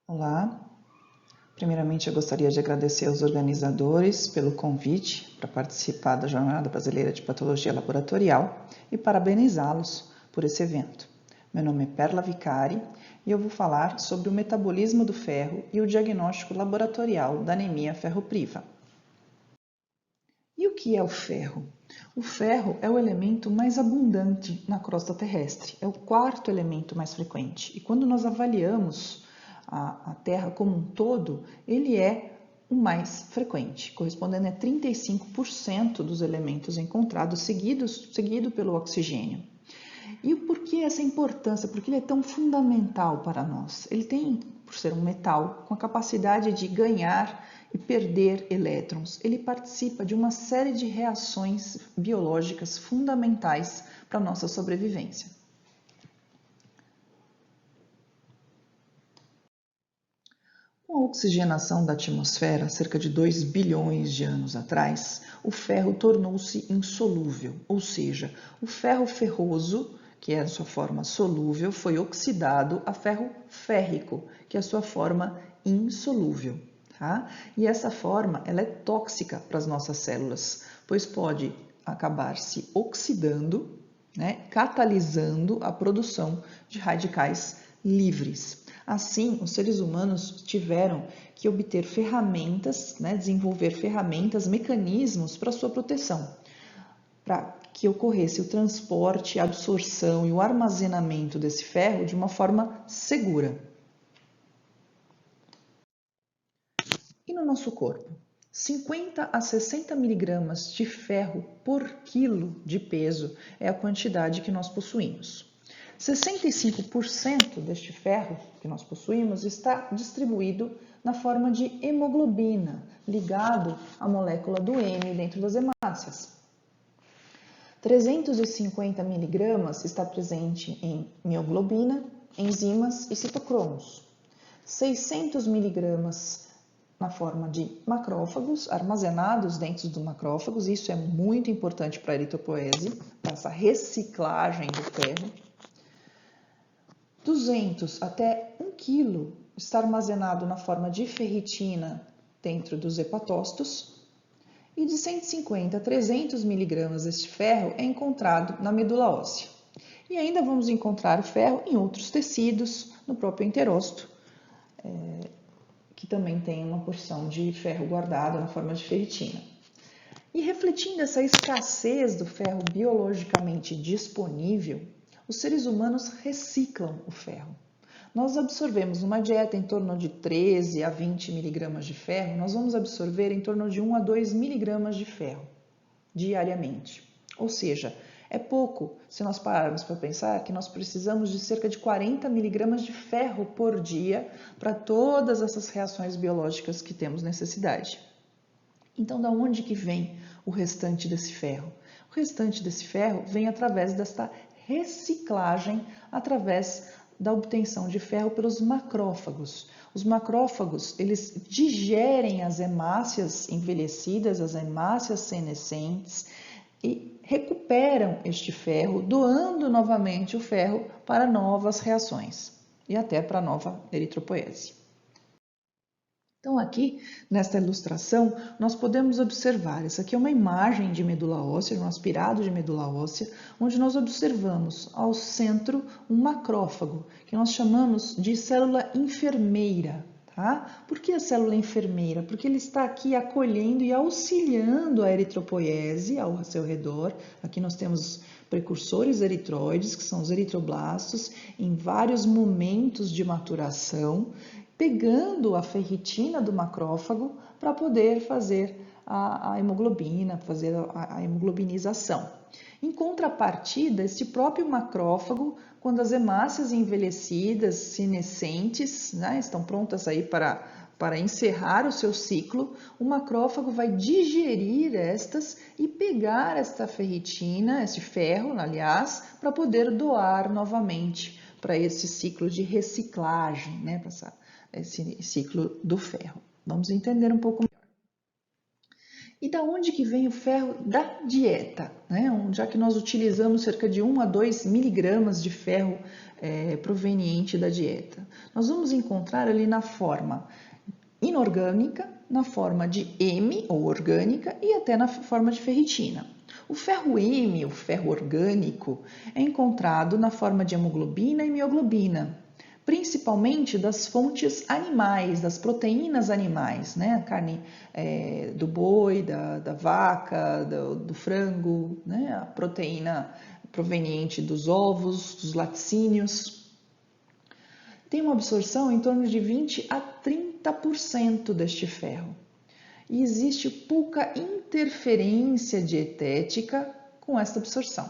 Olá, primeiramente eu gostaria de agradecer aos organizadores pelo convite para participar da Jornada Brasileira de Patologia Laboratorial e parabenizá-los por esse evento. Meu nome é Perla Vicari e eu vou falar sobre o metabolismo do ferro e o diagnóstico laboratorial da anemia ferropriva. E o que é o ferro? O ferro é o elemento mais abundante na crosta terrestre, é o quarto elemento mais frequente. E quando nós avaliamos a Terra como um todo, ele é o mais frequente, correspondendo a 35% dos elementos encontrados, seguido pelo oxigênio. E por que essa importância? Porque ele é tão fundamental para nós. Ele tem, por ser um metal, com a capacidade de ganhar e perder elétrons. Ele participa de uma série de reações biológicas fundamentais para a nossa sobrevivência. Com a oxigenação da atmosfera, cerca de 2 bilhões de anos atrás, o ferro tornou-se insolúvel, ou seja, o ferro ferroso, que é a sua forma solúvel, foi oxidado a ferro férrico, que é a sua forma insolúvel. Tá? E essa forma ela é tóxica para as nossas células, pois pode acabar se oxidando, né, catalisando a produção de radicais livres. Assim, os seres humanos tiveram que obter ferramentas, né, desenvolver ferramentas, mecanismos para sua proteção, para que ocorresse o transporte, a absorção e o armazenamento desse ferro de uma forma segura. E no nosso corpo? 50 a 60 miligramas de ferro por quilo de peso é a quantidade que nós possuímos. 65% deste ferro que nós possuímos está distribuído na forma de hemoglobina, ligado à molécula do M dentro das hemácias. 350 miligramas está presente em mioglobina, enzimas e citocromos. 600 miligramas na forma de macrófagos, armazenados dentro dos macrófagos, isso é muito importante para a eritropoese, para essa reciclagem do ferro. 200 até 1 kg está armazenado na forma de ferritina dentro dos hepatócitos. E de 150 a 300 miligramas deste ferro é encontrado na medula óssea. E ainda vamos encontrar o ferro em outros tecidos, no próprio enterócito, que também tem uma porção de ferro guardado na forma de ferritina. E refletindo essa escassez do ferro biologicamente disponível, os seres humanos reciclam o ferro. Nós absorvemos uma dieta em torno de 13 a 20 miligramas de ferro, nós vamos absorver em torno de 1 a 2 miligramas de ferro diariamente. Ou seja, é pouco se nós pararmos para pensar que nós precisamos de cerca de 40 miligramas de ferro por dia para todas essas reações biológicas que temos necessidade. Então, da onde que vem o restante desse ferro? O restante desse ferro vem através desta reciclagem, através da obtenção de ferro pelos macrófagos. Os macrófagos, eles digerem as hemácias envelhecidas, as hemácias senescentes e recuperam este ferro, doando novamente o ferro para novas reações e até para a nova eritropoese. Então aqui, nesta ilustração, nós podemos observar, essa aqui é uma imagem de medula óssea, um aspirado de medula óssea, onde nós observamos ao centro um macrófago, que nós chamamos de célula enfermeira. Tá? Por que a célula enfermeira? Porque ele está aqui acolhendo e auxiliando a eritropoese ao seu redor. Aqui nós temos precursores eritroides, que são os eritroblastos, em vários momentos de maturação, pegando a ferritina do macrófago para poder fazer a hemoglobina, fazer a hemoglobinização. Em contrapartida, este próprio macrófago, quando as hemácias envelhecidas, senescentes, né, estão prontas aí para encerrar o seu ciclo, o macrófago vai digerir estas e pegar esta ferritina, esse ferro, aliás, para poder doar novamente para esse ciclo de reciclagem, né, para esse ciclo do ferro. Vamos entender um pouco melhor. E da onde que vem o ferro da dieta? Né? Já que nós utilizamos cerca de 1 a 2 miligramas de ferro proveniente da dieta. Nós vamos encontrar ali na forma inorgânica, na forma de M, ou orgânica, e até na forma de ferritina. O ferro M, o ferro orgânico, é encontrado na forma de hemoglobina e mioglobina, principalmente das fontes animais, das proteínas animais, né? A carne do boi, da vaca, do frango, né? A proteína proveniente dos ovos, dos laticínios. Tem uma absorção em torno de 20 a 30% deste ferro. E existe pouca interferência dietética com esta absorção.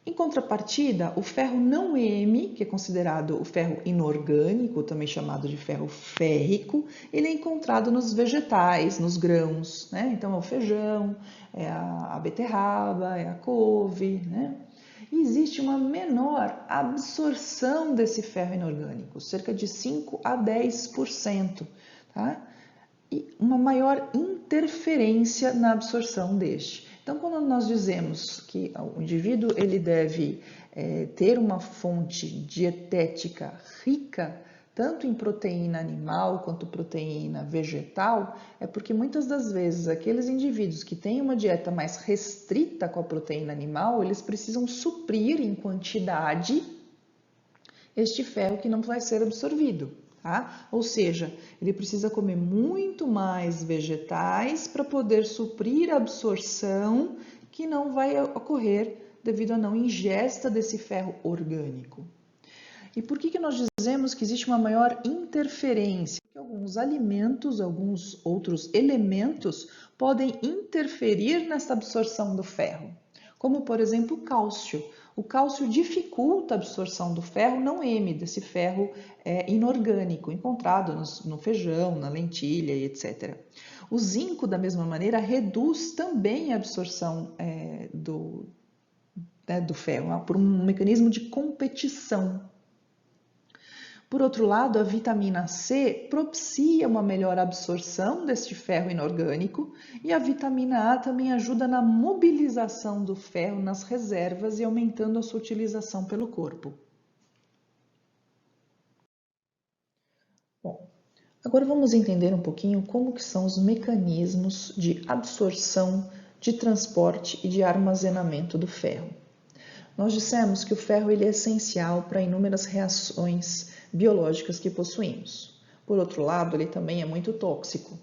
Em contrapartida, o ferro não M, que é considerado o ferro inorgânico, também chamado de ferro férrico, ele é encontrado nos vegetais, nos grãos, né? Então é o feijão, é a beterraba, é a couve, né? E existe uma menor absorção desse ferro inorgânico, cerca de 5 a 10%, tá? E uma maior interferência na absorção deste. Então, quando nós dizemos que o indivíduo ele deve ter uma fonte dietética rica, tanto em proteína animal quanto proteína vegetal, é porque muitas das vezes aqueles indivíduos que têm uma dieta mais restrita com a proteína animal, eles precisam suprir em quantidade este ferro que não vai ser absorvido. Tá? Ou seja, ele precisa comer muito mais vegetais para poder suprir a absorção que não vai ocorrer devido à não ingesta desse ferro orgânico. E por que nós dizemos que existe uma maior interferência? Porque alguns alimentos, alguns outros elementos podem interferir nessa absorção do ferro, como por exemplo o cálcio. O cálcio dificulta a absorção do ferro não M, desse ferro inorgânico, encontrado no feijão, na lentilha e etc. O zinco, da mesma maneira, reduz também a absorção do ferro, por um mecanismo de competição. Por outro lado, a vitamina C propicia uma melhor absorção deste ferro inorgânico e a vitamina A também ajuda na mobilização do ferro nas reservas e aumentando a sua utilização pelo corpo. Bom, agora vamos entender um pouquinho como que são os mecanismos de absorção, de transporte e de armazenamento do ferro. Nós dissemos que o ferro ele é essencial para inúmeras reações biológicas que possuímos. Por outro lado, ele também é muito tóxico,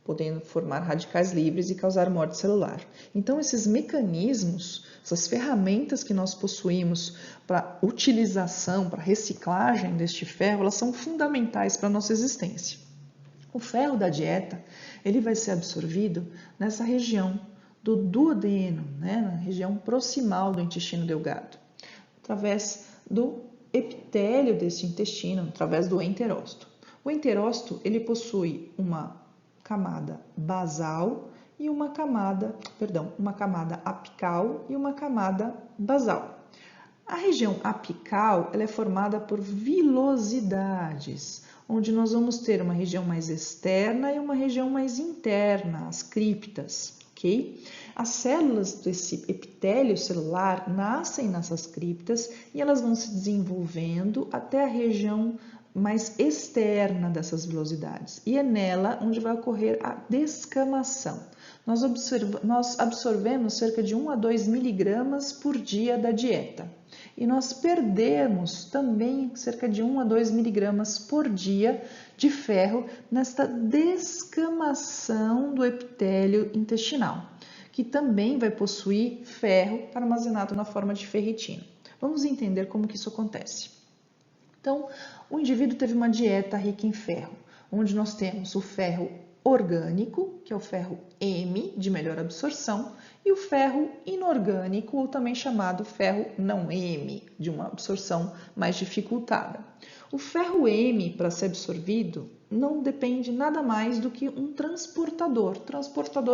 podendo formar radicais livres e causar morte celular. Então, esses mecanismos, essas ferramentas que nós possuímos para utilização, para reciclagem deste ferro, elas são fundamentais para a nossa existência. O ferro da dieta, ele vai ser absorvido nessa região do duodeno, né, na região proximal do intestino delgado, através do epitélio desse intestino, através do enterócito. O enterócito, ele possui uma camada basal e uma camada apical e uma camada basal. A região apical, ela é formada por vilosidades, onde nós vamos ter uma região mais externa e uma região mais interna, as criptas. Okay? As células desse epitélio celular nascem nessas criptas e elas vão se desenvolvendo até a região mais externa dessas vilosidades. E é nela onde vai ocorrer a descamação. Nós absorvemos cerca de 1 a 2 miligramas por dia da dieta. E nós perdemos também cerca de 1 a 2 miligramas por dia de ferro nesta descamação do epitélio intestinal, que também vai possuir ferro armazenado na forma de ferritina. Vamos entender como que isso acontece. Então, o indivíduo teve uma dieta rica em ferro, onde nós temos o ferro orgânico, que é o ferro M, de melhor absorção, e o ferro inorgânico, ou também chamado ferro não M, de uma absorção mais dificultada. O ferro M, para ser absorvido, não depende nada mais do que um transportador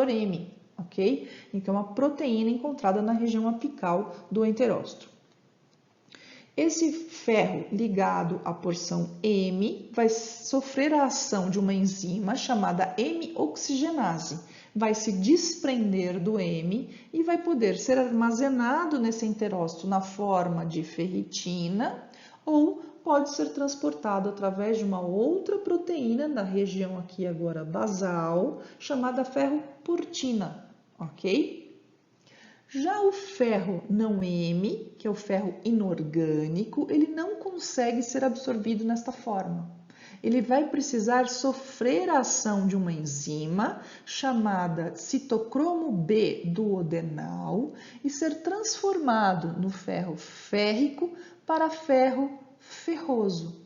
M, ok? Então, a proteína encontrada na região apical do enterócito. Esse ferro ligado à porção M vai sofrer a ação de uma enzima chamada M-oxigenase. Vai se desprender do M e vai poder ser armazenado nesse enterócito na forma de ferritina ou pode ser transportado através de uma outra proteína da região aqui agora basal, chamada ferroportina, ok? Já o ferro não M, que é o ferro inorgânico, ele não consegue ser absorvido nesta forma. Ele vai precisar sofrer a ação de uma enzima chamada citocromo B duodenal e ser transformado no ferro férrico para ferro ferroso,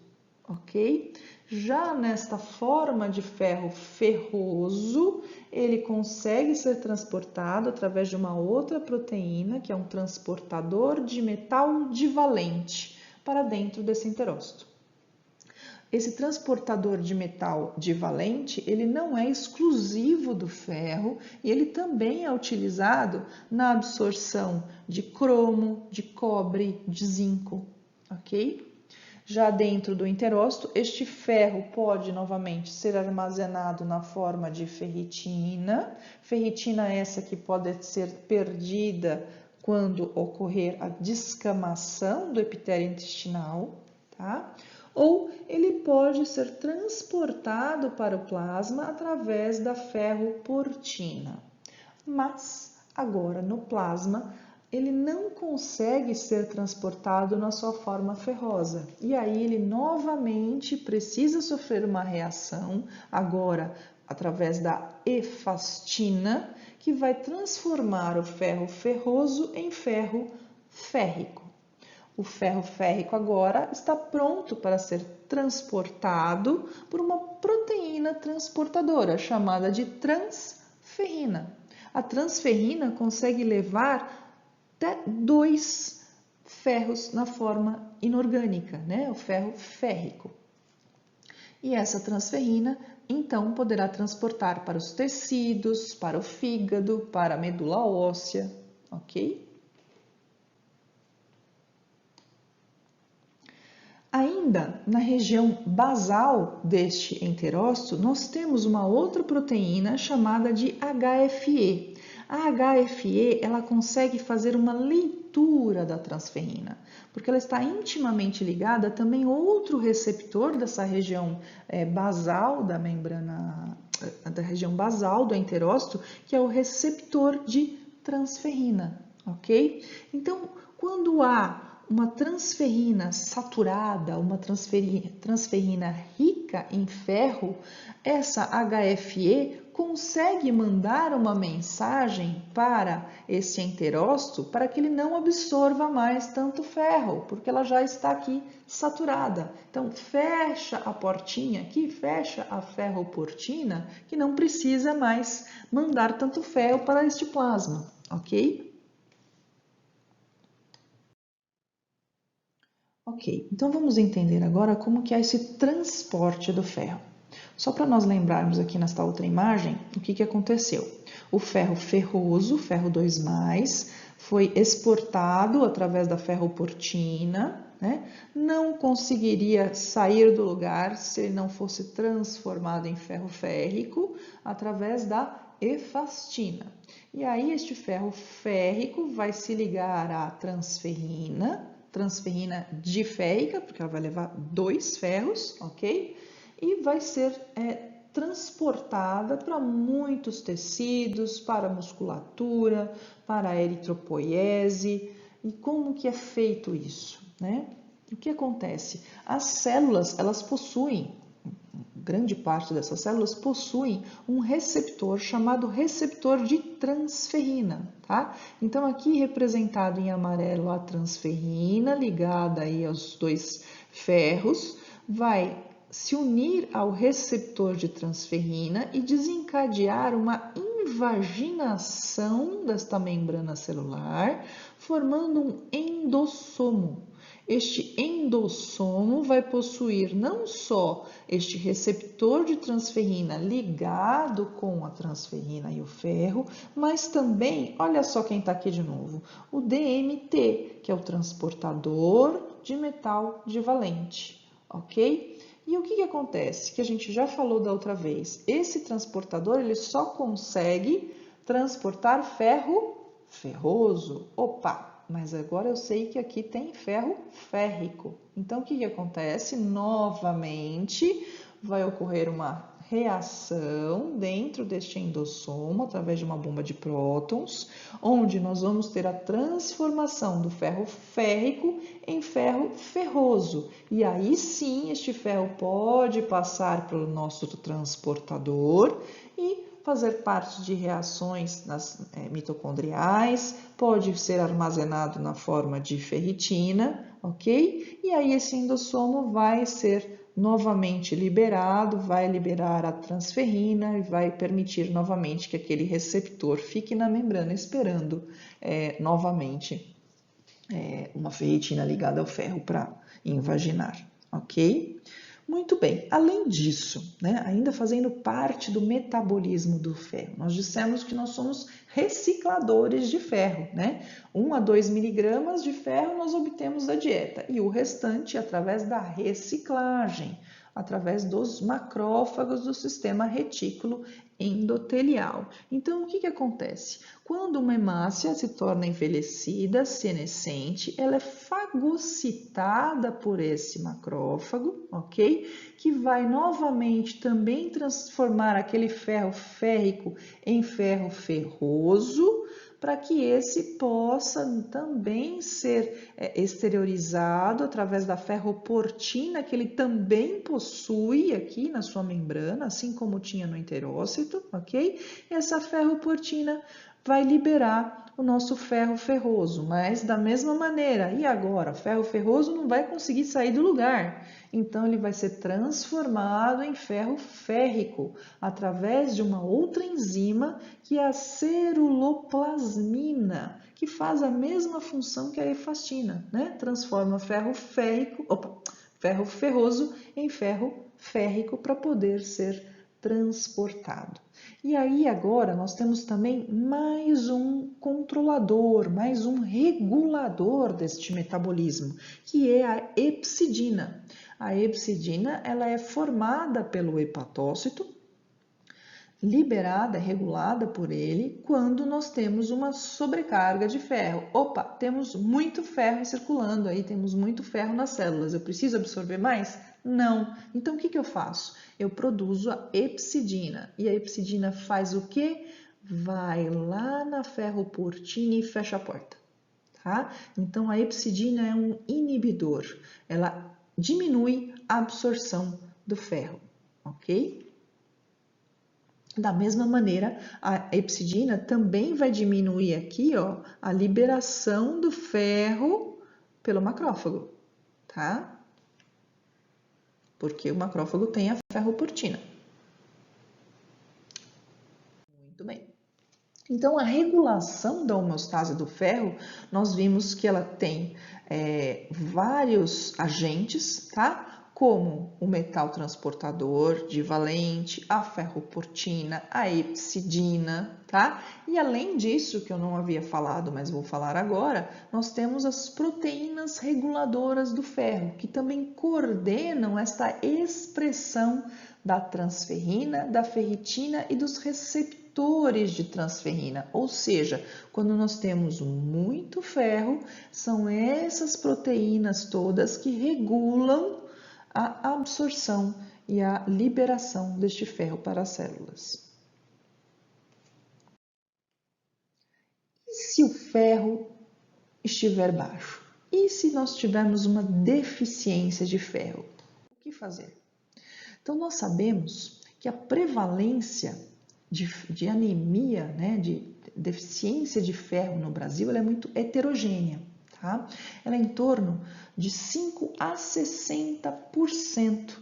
ok? Já nesta forma de ferro ferroso, ele consegue ser transportado através de uma outra proteína, que é um transportador de metal divalente, para dentro desse enterócito. Esse transportador de metal divalente, ele não é exclusivo do ferro e ele também é utilizado na absorção de cromo, de cobre, de zinco, ok? Já dentro do enterócito, este ferro pode novamente ser armazenado na forma de ferritina. Ferritina essa que pode ser perdida quando ocorrer a descamação do epitélio intestinal, tá? Ou ele pode ser transportado para o plasma através da ferroportina. Mas agora no plasma ele não consegue ser transportado na sua forma ferrosa. E aí ele novamente precisa sofrer uma reação, agora através da efastina, que vai transformar o ferro ferroso em ferro férrico. O ferro férrico agora está pronto para ser transportado por uma proteína transportadora chamada de transferrina. A transferrina consegue levar até 2 ferros na forma inorgânica, né? O ferro férrico. E essa transferrina, então, poderá transportar para os tecidos, para o fígado, para a medula óssea, ok? Ainda na região basal deste enterócito, nós temos uma outra proteína chamada de HFE. A HFE, ela consegue fazer uma leitura da transferrina, porque ela está intimamente ligada também a outro receptor dessa região basal da membrana, da região basal do enterócito, que é o receptor de transferrina, ok? Então, quando há uma transferrina saturada, uma transferrina rica em ferro, essa HFE consegue mandar uma mensagem para esse enterócito para que ele não absorva mais tanto ferro, porque ela já está aqui saturada. Então, fecha a portinha aqui, fecha a ferroportina, que não precisa mais mandar tanto ferro para este plasma, ok? Ok, então vamos entender agora como que é esse transporte do ferro. Só para nós lembrarmos aqui nesta outra imagem, o que aconteceu? O ferro ferroso, ferro 2+, foi exportado através da ferroportina, né? Não conseguiria sair do lugar se ele não fosse transformado em ferro férrico através da efastina. E aí este ferro férrico vai se ligar à transferrina diférrica, porque ela vai levar 2 ferros, ok? E vai ser transportada para muitos tecidos, para a musculatura, para a eritropoiese. E como que é feito isso, né? O que acontece? As células, elas possuem, grande parte dessas células possuem um receptor chamado receptor de transferrina, tá? Então aqui representado em amarelo a transferrina ligada aí aos 2 ferros, vai se unir ao receptor de transferrina e desencadear uma invaginação desta membrana celular, formando um endossomo. Este endossomo vai possuir não só este receptor de transferrina ligado com a transferrina e o ferro, mas também, olha só quem está aqui de novo, o DMT, que é o transportador de metal divalente, ok? E o que acontece? Que a gente já falou da outra vez, esse transportador ele só consegue transportar ferro ferroso. Opa! Mas agora eu sei que aqui tem ferro férrico. Então, o que acontece? Novamente, vai ocorrer uma reação dentro deste endossomo, através de uma bomba de prótons, onde nós vamos ter a transformação do ferro férrico em ferro ferroso. E aí sim, este ferro pode passar pelo nosso transportador e fazer parte de reações mitocondriais, pode ser armazenado na forma de ferritina, ok? E aí esse endossomo vai ser novamente liberado, vai liberar a transferrina e vai permitir novamente que aquele receptor fique na membrana esperando novamente uma ferritina ligada ao ferro para invaginar, ok? Muito bem, além disso, né, ainda fazendo parte do metabolismo do ferro, nós dissemos que nós somos recicladores de ferro, né? 1 a 2 miligramas de ferro nós obtemos da dieta e o restante através da reciclagem, através dos macrófagos do sistema retículo endotelial. Então, o que acontece? Quando uma hemácia se torna envelhecida, senescente, ela é fagocitada por esse macrófago, ok? Que vai novamente também transformar aquele ferro férrico em ferro ferroso, para que esse possa também ser exteriorizado através da ferroportina, que ele também possui aqui na sua membrana, assim como tinha no enterócito, ok? Essa ferroportina vai liberar o nosso ferro ferroso, mas da mesma maneira, e agora? O ferro ferroso não vai conseguir sair do lugar, então ele vai ser transformado em ferro férrico através de uma outra enzima que é a ceruloplasmina, que faz a mesma função que a efastina, né? Transforma ferro ferroso em ferro férrico para poder ser transportado. E aí agora nós temos também mais um controlador, mais um regulador deste metabolismo, que é a hepcidina. A hepcidina ela é formada pelo hepatócito, liberada, regulada por ele, quando nós temos uma sobrecarga de ferro. Opa, temos muito ferro circulando aí, temos muito ferro nas células, eu preciso absorver mais? Não. Então, o que eu faço? Eu produzo a hepcidina. E a hepcidina faz o quê? Vai lá na ferroportina e fecha a porta. Tá? Então, a hepcidina é um inibidor. Ela diminui a absorção do ferro, ok? Da mesma maneira, a hepcidina também vai diminuir aqui, ó, a liberação do ferro pelo macrófago, tá? Porque o macrófago tem a ferroportina. Muito bem. Então, a regulação da homeostase do ferro, nós vimos que ela tem vários agentes, tá? Como o metal transportador divalente, a ferroportina, a hepcidina, tá? E além disso, que eu não havia falado, mas vou falar agora, nós temos as proteínas reguladoras do ferro, que também coordenam esta expressão da transferrina, da ferritina e dos receptores de transferrina, ou seja, quando nós temos muito ferro, são essas proteínas todas que regulam a absorção e a liberação deste ferro para as células. E se o ferro estiver baixo? E se nós tivermos uma deficiência de ferro? O que fazer? Então, nós sabemos que a prevalência de anemia, né, de deficiência de ferro no Brasil, ela é muito heterogênea. Tá? Ela é em torno de 5 a 60%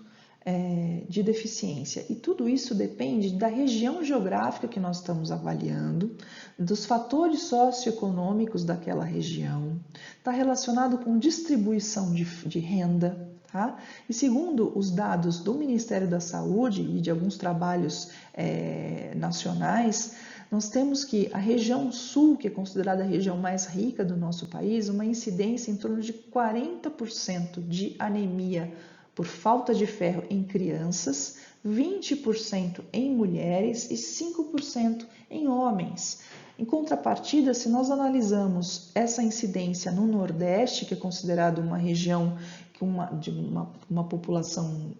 de deficiência. E tudo isso depende da região geográfica que nós estamos avaliando, dos fatores socioeconômicos daquela região, está relacionado com distribuição de renda. Tá? E segundo os dados do Ministério da Saúde e de alguns trabalhos nacionais, nós temos que a região sul, que é considerada a região mais rica do nosso país, uma incidência em torno de 40% de anemia por falta de ferro em crianças, 20% em mulheres e 5% em homens. Em contrapartida, se nós analisamos essa incidência no Nordeste, que é considerado uma região de uma população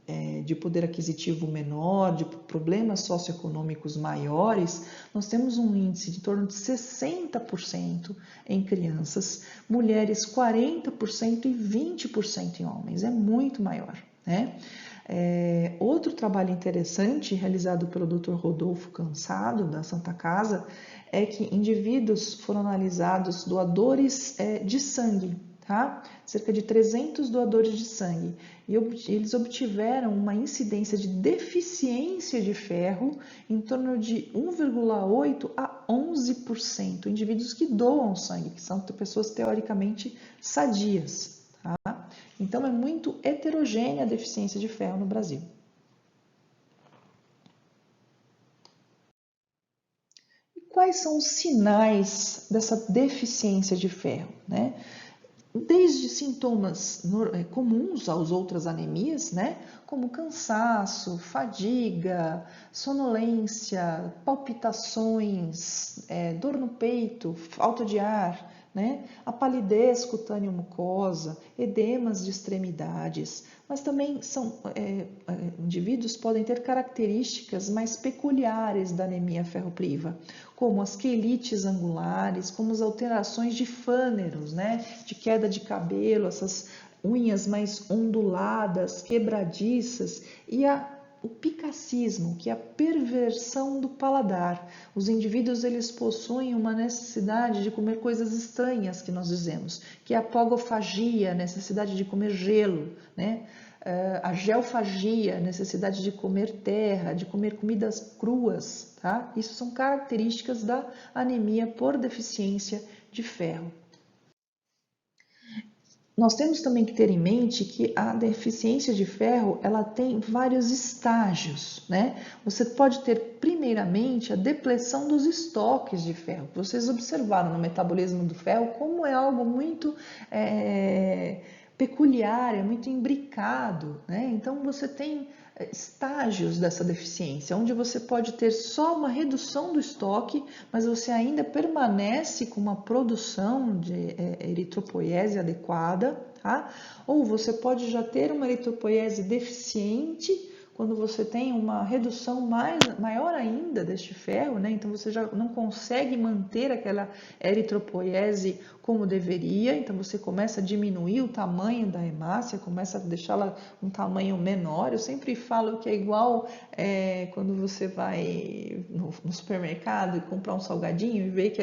de poder aquisitivo menor, de problemas socioeconômicos maiores, nós temos um índice de torno de 60% em crianças, mulheres 40% e 20% em homens, é muito maior, né? Outro trabalho interessante realizado pelo Dr. Rodolfo Cansado, da Santa Casa, é que indivíduos foram analisados doadores de sangue, tá? Cerca de 300 doadores de sangue, e eles obtiveram uma incidência de deficiência de ferro em torno de 1,8 a 11%, indivíduos que doam sangue, que são pessoas teoricamente sadias, tá? Então é muito heterogênea a deficiência de ferro no Brasil. E quais são os sinais dessa deficiência de ferro, né? Desde sintomas comuns às outras anemias, né, como cansaço, fadiga, sonolência, palpitações, dor no peito, falta de ar, né, a palidez cutânea mucosa, edemas de extremidades, mas também indivíduos podem ter características mais peculiares da anemia ferropriva, como as quelites angulares, como as alterações de fâneros, né, de queda de cabelo, essas unhas mais onduladas, quebradiças, e o picacismo, que é a perversão do paladar. Os indivíduos eles possuem uma necessidade de comer coisas estranhas, que nós dizemos, que é a pogofagia, necessidade de comer gelo, né? A geofagia, necessidade de comer terra, de comer comidas cruas, tá? Isso são características da anemia por deficiência de ferro. Nós temos também que ter em mente que a deficiência de ferro, ela tem vários estágios, né? Você pode ter primeiramente a depleção dos estoques de ferro. Vocês observaram no metabolismo do ferro como é algo muito peculiar, é muito imbricado, né? Então você tem estágios dessa deficiência, onde você pode ter só uma redução do estoque, mas você ainda permanece com uma produção de eritropoiese adequada, tá? Ou você pode já ter uma eritropoiese deficiente, quando você tem uma redução maior ainda deste ferro, né? Então você já não consegue manter aquela eritropoiese como deveria, então você começa a diminuir o tamanho da hemácia, começa a deixá-la um tamanho menor. Eu sempre falo que é igual quando você vai no supermercado e comprar um salgadinho e vê que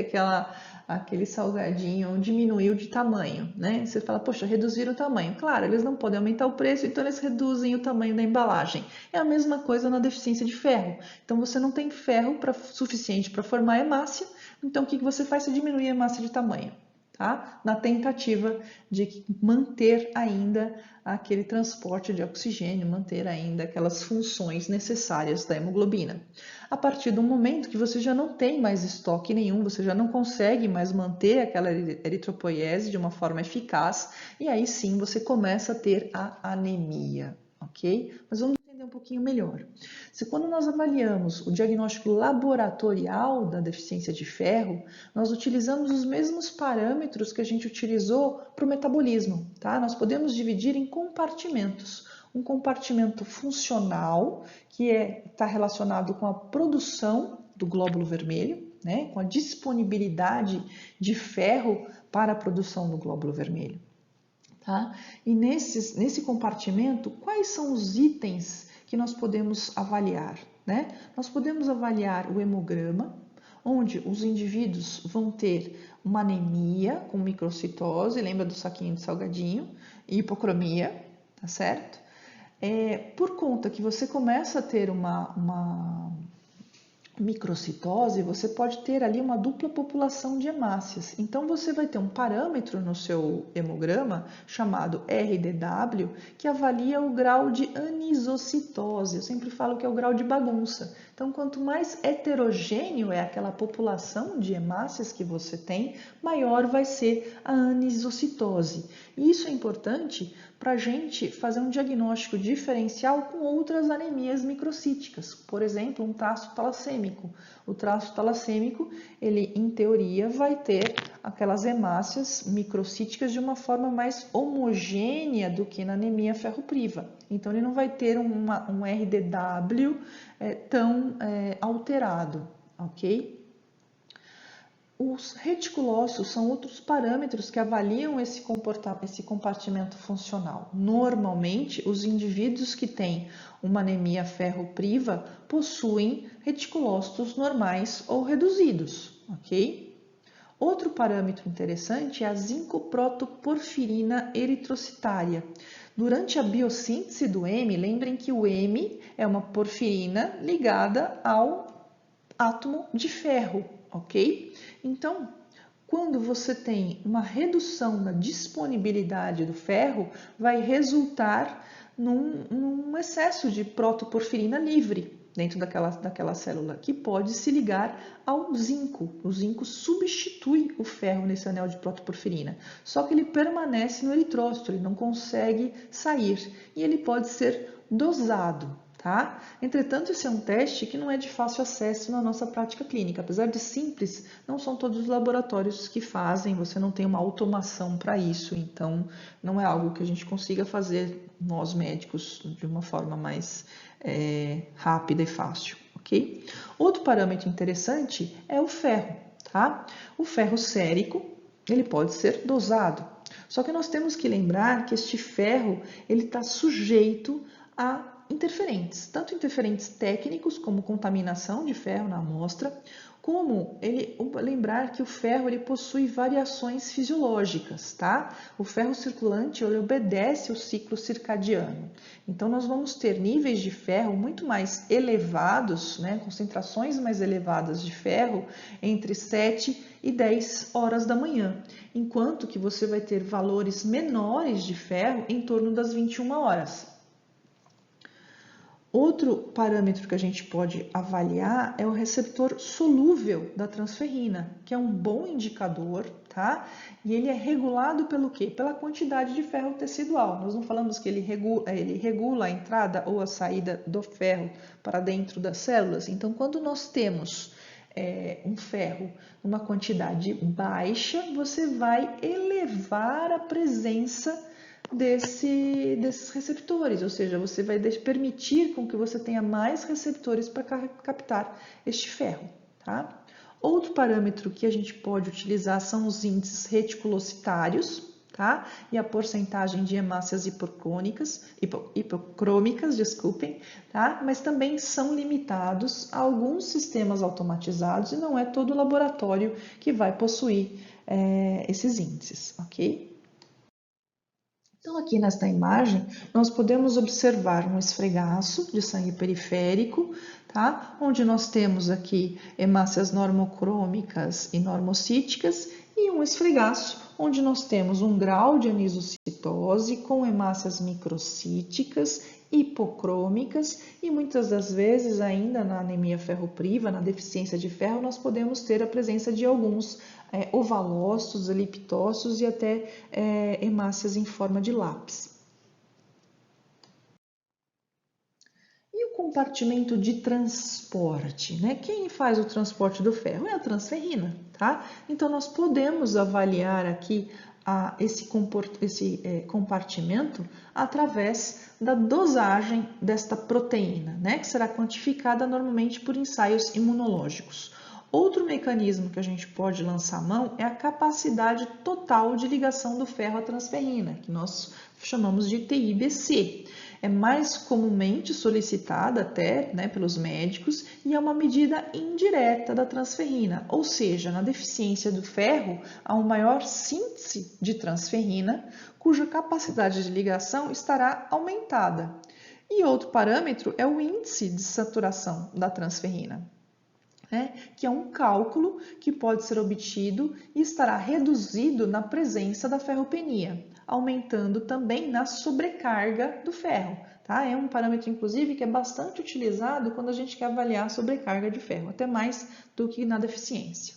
aquele salgadinho diminuiu de tamanho, né? Você fala, poxa, reduziram o tamanho. Claro, eles não podem aumentar o preço, então eles reduzem o tamanho da embalagem. É a mesma coisa na deficiência de ferro. Então você não tem ferro suficiente para formar hemácia, então o que você faz? Você diminui a hemácia de tamanho, tá? Na tentativa de manter ainda aquele transporte de oxigênio, manter ainda aquelas funções necessárias da hemoglobina. A partir do momento que você já não tem mais estoque nenhum, você já não consegue mais manter aquela eritropoiese de uma forma eficaz, e aí sim você começa a ter a anemia, ok? Mas vamos entender um pouquinho melhor. Quando nós avaliamos o diagnóstico laboratorial da deficiência de ferro, nós utilizamos os mesmos parâmetros que a gente utilizou para o metabolismo, tá? Nós podemos dividir em compartimentos. Um compartimento funcional, que está relacionado com a produção do glóbulo vermelho, né? Com a disponibilidade de ferro para a produção do glóbulo vermelho. Tá? E nesse compartimento, quais são os itens que nós podemos avaliar, né? Nós podemos avaliar o hemograma, onde os indivíduos vão ter uma anemia com microcitose, lembra do saquinho de salgadinho, e hipocromia, tá certo? Por conta que você começa a ter uma microcitose, você pode ter ali uma dupla população de hemácias. Então, você vai ter um parâmetro no seu hemograma chamado RDW, que avalia o grau de anisocitose. Eu sempre falo que é o grau de bagunça. Então, quanto mais heterogêneo é aquela população de hemácias que você tem, maior vai ser a anisocitose. E isso é importante para a gente fazer um diagnóstico diferencial com outras anemias microcíticas, por exemplo, um traço talassêmico. O traço talassêmico, ele em teoria vai ter aquelas hemácias microcíticas de uma forma mais homogênea do que na anemia ferropriva. Então, ele não vai ter um RDW tão alterado, ok? Os reticulócitos são outros parâmetros que avaliam esse compartimento funcional. Normalmente, os indivíduos que têm uma anemia ferropriva possuem reticulócitos normais ou reduzidos, ok? Outro parâmetro interessante é a zincoprotoporfirina eritrocitária. Durante a biossíntese do M, lembrem que o M é uma porfirina ligada ao átomo de ferro, ok? Então, quando você tem uma redução na disponibilidade do ferro, vai resultar num excesso de protoporfirina livre dentro daquela célula, que pode se ligar ao zinco. O zinco substitui o ferro nesse anel de protoporfirina, só que ele permanece no eritrócito, ele não consegue sair e ele pode ser dosado. Tá? Entretanto, esse é um teste que não é de fácil acesso na nossa prática clínica. Apesar de simples, não são todos os laboratórios que fazem, você não tem uma automação para isso, então não é algo que a gente consiga fazer nós médicos de uma forma mais rápida e fácil, ok? Outro parâmetro interessante é o ferro, tá? O ferro sérico, ele pode ser dosado, só que nós temos que lembrar que este ferro, ele está sujeito a interferentes, tanto interferentes técnicos, como contaminação de ferro na amostra, como lembrar que o ferro ele possui variações fisiológicas, tá? O ferro circulante ele obedece o ciclo circadiano. Então, nós vamos ter níveis de ferro muito mais elevados, né? Concentrações mais elevadas de ferro entre 7 e 10 horas da manhã, enquanto que você vai ter valores menores de ferro em torno das 21 horas. Outro parâmetro que a gente pode avaliar é o receptor solúvel da transferrina, que é um bom indicador, tá? E ele é regulado pelo quê? Pela quantidade de ferro tecidual. Nós não falamos que ele regula a entrada ou a saída do ferro para dentro das células? Então, quando nós temos um ferro numa quantidade baixa, você vai elevar a presença desses receptores, ou seja, você vai permitir com que você tenha mais receptores para captar este ferro, tá? Outro parâmetro que a gente pode utilizar são os índices reticulocitários, tá? E a porcentagem de hemácias hipocrômicas, desculpem, tá? Mas também são limitados a alguns sistemas automatizados e não é todo laboratório que vai possuir esses índices, ok? Então, aqui nesta imagem, nós podemos observar um esfregaço de sangue periférico, tá? Onde nós temos aqui hemácias normocrômicas e normocíticas e um esfregaço onde nós temos um grau de anisocitose com hemácias microcíticas, hipocrômicas e muitas das vezes ainda na anemia ferropriva, na deficiência de ferro, nós podemos ter a presença de alguns ovalócitos, eliptócitos e até hemácias em forma de lápis. E o compartimento de transporte, né? Quem faz o transporte do ferro? É a transferrina, tá? Então, nós podemos avaliar aqui esse compartimento através da dosagem desta proteína, né? Que será quantificada normalmente por ensaios imunológicos. Outro mecanismo que a gente pode lançar mão é a capacidade total de ligação do ferro à transferrina, que nós chamamos de TIBC. É mais comumente solicitada até, né, pelos médicos e é uma medida indireta da transferrina, ou seja, na deficiência do ferro há uma maior síntese de transferrina, cuja capacidade de ligação estará aumentada. E outro parâmetro é o índice de saturação da transferrina, né? Que é um cálculo que pode ser obtido e estará reduzido na presença da ferropenia, aumentando também na sobrecarga do ferro. Tá? É um parâmetro, inclusive, que é bastante utilizado quando a gente quer avaliar a sobrecarga de ferro, até mais do que na deficiência.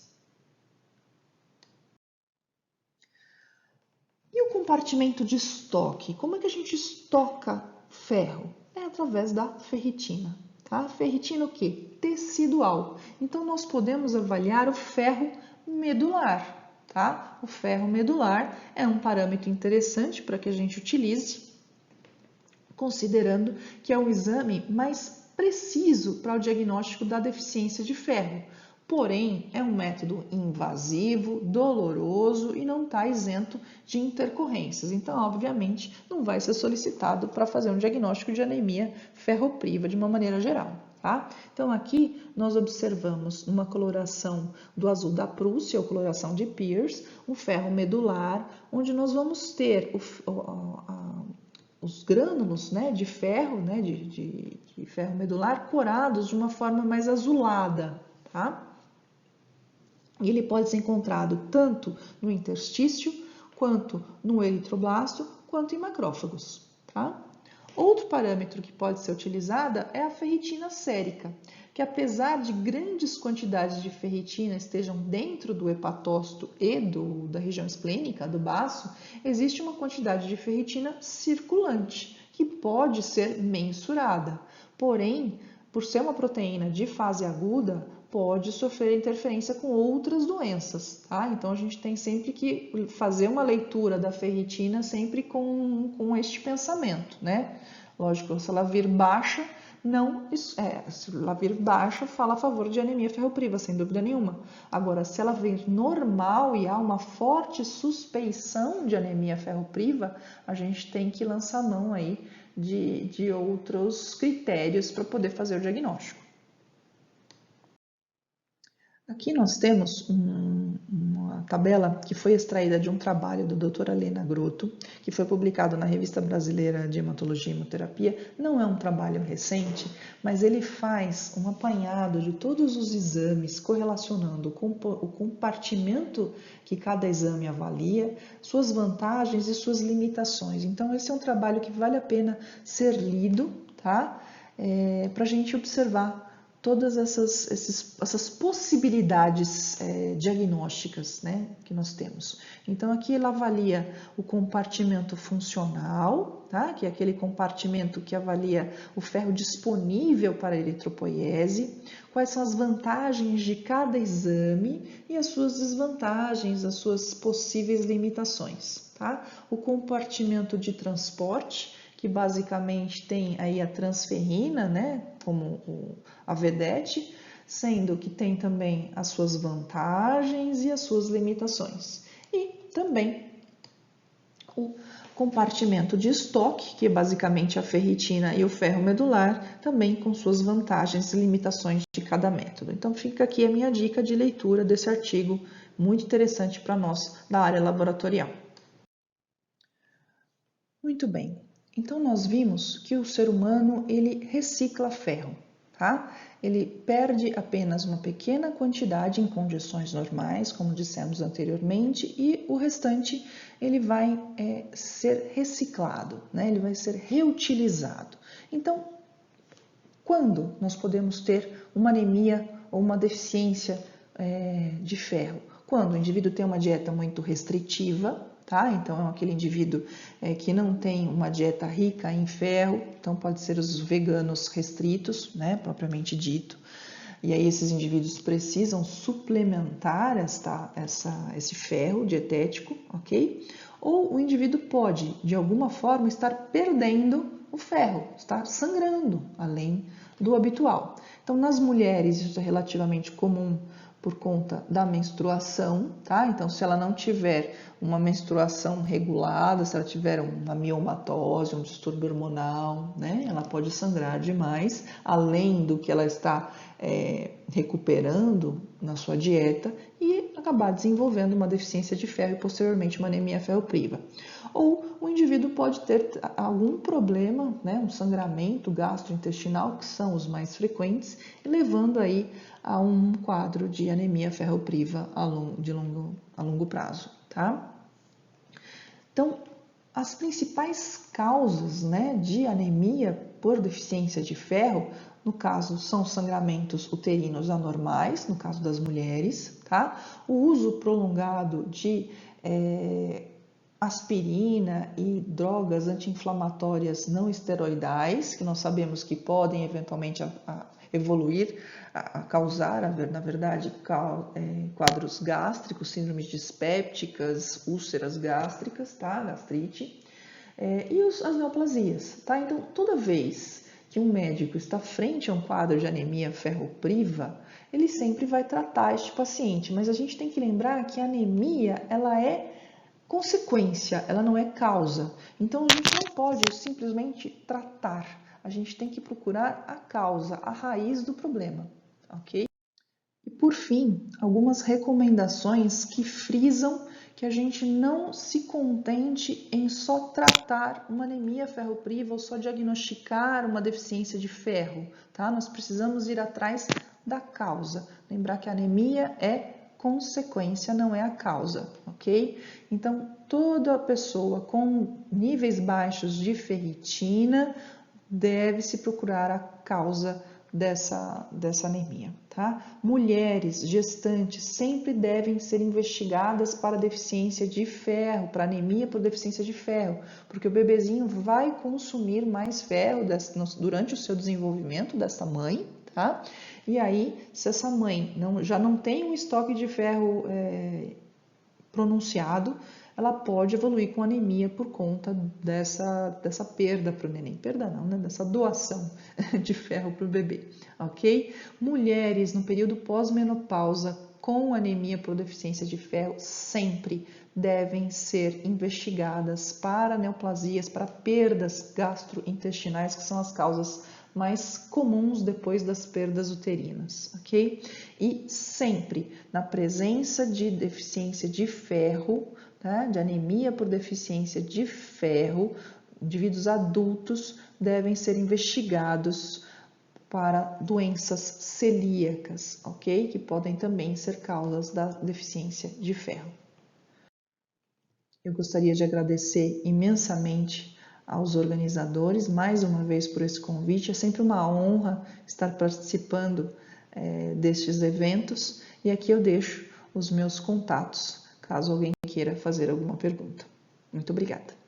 E o compartimento de estoque? Como é que a gente estoca ferro? É através da ferritina. Tá? Ferritina o quê? Tecidual. Então, nós podemos avaliar o ferro medular. Tá? O ferro medular é um parâmetro interessante para que a gente utilize, considerando que é o exame mais preciso para o diagnóstico da deficiência de ferro. Porém, é um método invasivo, doloroso e não está isento de intercorrências. Então, obviamente, não vai ser solicitado para fazer um diagnóstico de anemia ferropriva de uma maneira geral. Tá? Então, aqui nós observamos uma coloração do azul da Prússia, ou coloração de Peirce, um ferro medular, onde nós vamos ter os grânulos, né, de ferro, né, de ferro medular, corados de uma forma mais azulada. Tá? E ele pode ser encontrado tanto no interstício, quanto no eritroblasto, quanto em macrófagos. Tá? Outro parâmetro que pode ser utilizada é a ferritina sérica, que apesar de grandes quantidades de ferritina estejam dentro do hepatócito e da região esplênica, do baço, existe uma quantidade de ferritina circulante, que pode ser mensurada. Porém, por ser uma proteína de fase aguda, pode sofrer interferência com outras doenças, tá? Então, a gente tem sempre que fazer uma leitura da ferritina sempre com este pensamento, né? Lógico, se ela vir baixa, se ela vir baixa, fala a favor de anemia ferropriva, sem dúvida nenhuma. Agora, se ela vir normal e há uma forte suspeição de anemia ferropriva, a gente tem que lançar mão aí de outros critérios para poder fazer o diagnóstico. Aqui nós temos uma tabela que foi extraída de um trabalho da doutora Lena Grotto, que foi publicado na Revista Brasileira de Hematologia e Hemoterapia. Não é um trabalho recente, mas ele faz um apanhado de todos os exames, correlacionando o compartimento que cada exame avalia, suas vantagens e suas limitações. Então, esse é um trabalho que vale a pena ser lido, tá? Para a gente observar todas essas possibilidades diagnósticas, né, que nós temos. Então, aqui ela avalia o compartimento funcional, tá, que é aquele compartimento que avalia o ferro disponível para a eritropoiese, quais são as vantagens de cada exame e as suas desvantagens, as suas possíveis limitações. Tá? O compartimento de transporte, que basicamente tem aí a transferrina, né, como a vedete, sendo que tem também as suas vantagens e as suas limitações. E também o compartimento de estoque, que é basicamente a ferritina e o ferro medular, também com suas vantagens e limitações de cada método. Então fica aqui a minha dica de leitura desse artigo, muito interessante para nós da área laboratorial. Muito bem. Então, nós vimos que o ser humano, ele recicla ferro, tá? Ele perde apenas uma pequena quantidade em condições normais, como dissemos anteriormente, e o restante, ele vai ser reciclado, né? Ele vai ser reutilizado. Então, quando nós podemos ter uma anemia ou uma deficiência de ferro? Quando o indivíduo tem uma dieta muito restritiva, tá? Então, é aquele indivíduo que não tem uma dieta rica em ferro, então pode ser os veganos restritos, né, propriamente dito. E aí esses indivíduos precisam suplementar esse ferro dietético, ok? Ou o indivíduo pode, de alguma forma, estar perdendo o ferro, estar sangrando, além do habitual. Então, nas mulheres, isso é relativamente comum por conta da menstruação, tá? Então, se ela não tiver uma menstruação regulada, se ela tiver uma miomatose, um distúrbio hormonal, né? Ela pode sangrar demais, além do que ela está recuperando na sua dieta e acabar desenvolvendo uma deficiência de ferro e posteriormente uma anemia ferropriva. Ou o indivíduo pode ter algum problema, né, um sangramento gastrointestinal, que são os mais frequentes, levando aí a um quadro de anemia ferropriva a longo prazo, tá? Então, as principais causas, né, de anemia por deficiência de ferro, no caso, são sangramentos uterinos anormais, no caso das mulheres, tá? O uso prolongado de aspirina e drogas anti-inflamatórias não esteroidais, que nós sabemos que podem eventualmente evoluir, a causar, na verdade, quadros gástricos, síndromes dispépticas, úlceras gástricas, tá? Gastrite, e as neoplasias, tá? Então, toda vez que um médico está frente a um quadro de anemia ferropriva, ele sempre vai tratar este paciente, mas a gente tem que lembrar que a anemia, ela é consequência, ela não é causa. Então, a gente não pode simplesmente tratar, a gente tem que procurar a causa, a raiz do problema, ok? E por fim, algumas recomendações que frisam que a gente não se contente em só tratar uma anemia ferropriva ou só diagnosticar uma deficiência de ferro, tá? Nós precisamos ir atrás da causa. Lembrar que a anemia é consequência, não é a causa, ok? Então, toda pessoa com níveis baixos de ferritina deve se procurar a causa dessa anemia, tá? Mulheres gestantes sempre devem ser investigadas para deficiência de ferro, para anemia por deficiência de ferro, porque o bebezinho vai consumir mais ferro durante o seu desenvolvimento dessa mãe, tá? E aí, se essa mãe já não tem um estoque de ferro pronunciado, ela pode evoluir com anemia por conta dessa perda para o neném. Perda não, né? Dessa doação de ferro para o bebê, ok? Mulheres no período pós-menopausa com anemia por deficiência de ferro sempre devem ser investigadas para neoplasias, para perdas gastrointestinais, que são as causas mais comuns depois das perdas uterinas, ok? E sempre, na presença de deficiência de ferro, tá? De anemia por deficiência de ferro, indivíduos adultos devem ser investigados para doenças celíacas, ok? Que podem também ser causas da deficiência de ferro. Eu gostaria de agradecer imensamente aos organizadores, mais uma vez por esse convite. É sempre uma honra estar participando destes eventos e aqui eu deixo os meus contatos, caso alguém queira fazer alguma pergunta. Muito obrigada.